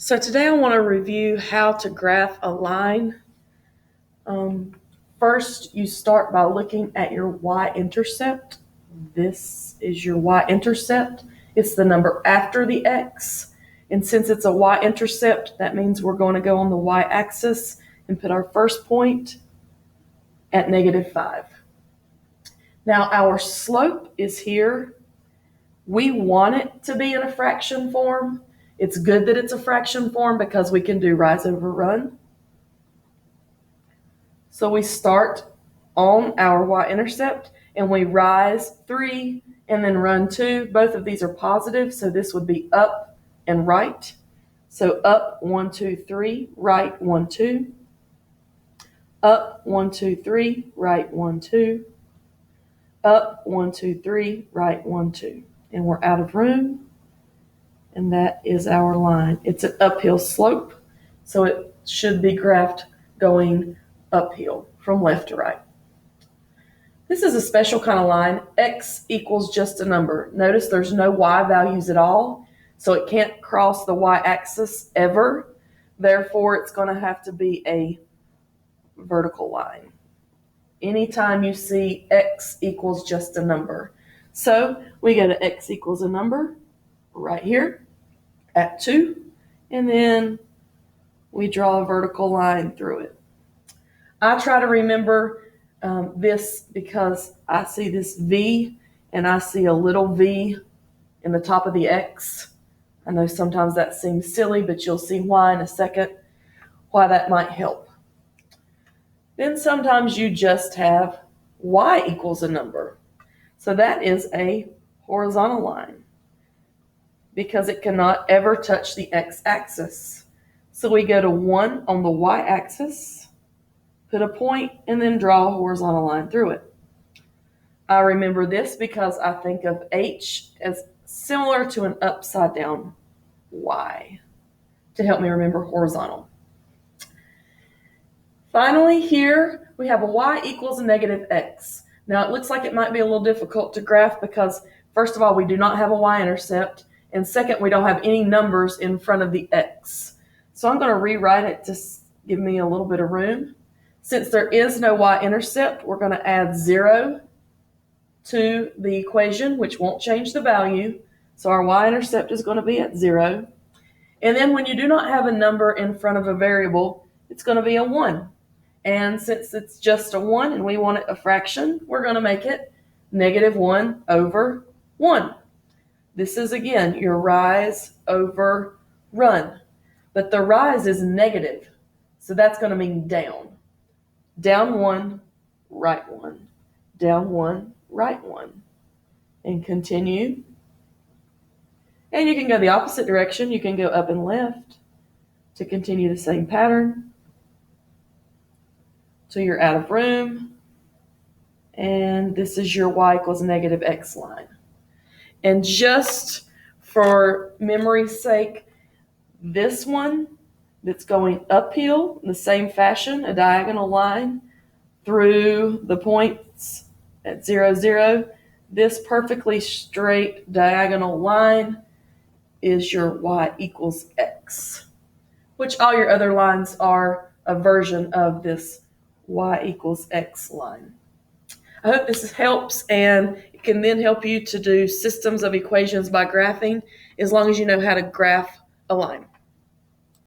So today I want to review how to graph a line. First, you start by looking at your y-intercept. This is your y-intercept. It's the number after the x. And since it's a y-intercept, that means we're going to go on the y-axis and put our first point at -5. Now our slope is here. We want it to be in a fraction form. It's good that it's a fraction form because we can do rise over run. So we start on our y-intercept and we rise 3 and then run 2. Both of these are positive, so this would be up and right. So up 1, 2, 3, right 1, 2. Up 1, 2, 3, right 1, 2. Up 1, 2, 3, right 1, 2. And we're out of room. And that is our line. It's an uphill slope, so it should be graphed going uphill from left to right. This is a special kind of line. X equals just a number. Notice there's no y values at all, so it can't cross the y-axis ever. Therefore, it's going to have to be a vertical line. Anytime you see x equals just a number. So we go to x equals a number right here at 2, and then we draw a vertical line through it. I try to remember this because I see this V and I see a little V in the top of the X. I know sometimes that seems silly, but you'll see why in a second, why that might help. Then sometimes you just have Y equals a number. So that is a horizontal line because it cannot ever touch the X-axis. So we go to 1 on the Y-axis, put a point, and then draw a horizontal line through it. I remember this because I think of H as similar to an upside down Y to help me remember horizontal. Finally, here we have a Y equals a -X. Now it looks like it might be a little difficult to graph because first of all, we do not have a y-intercept, and second, we don't have any numbers in front of the X. So I'm going to rewrite it to give me a little bit of room. Since there is no y-intercept, we're going to add 0 to the equation, which won't change the value. So our y-intercept is going to be at 0. And then when you do not have a number in front of a variable, it's going to be a 1. And since it's just a 1 and we want it a fraction, we're going to make it -1 over 1. This is, again, your rise over run. But the rise is negative, so that's going to mean down. Down 1, right 1. Down 1, right 1. And continue. And you can go the opposite direction. You can go up and left to continue the same pattern till you're out of room. And this is your y equals -X line. And just for memory's sake, this one that's going uphill in the same fashion, a diagonal line through the points at 0, 0, this perfectly straight diagonal line is your y equals x, which all your other lines are a version of this y equals x line. I hope this helps, and it can then help you to do systems of equations by graphing as long as you know how to graph a line.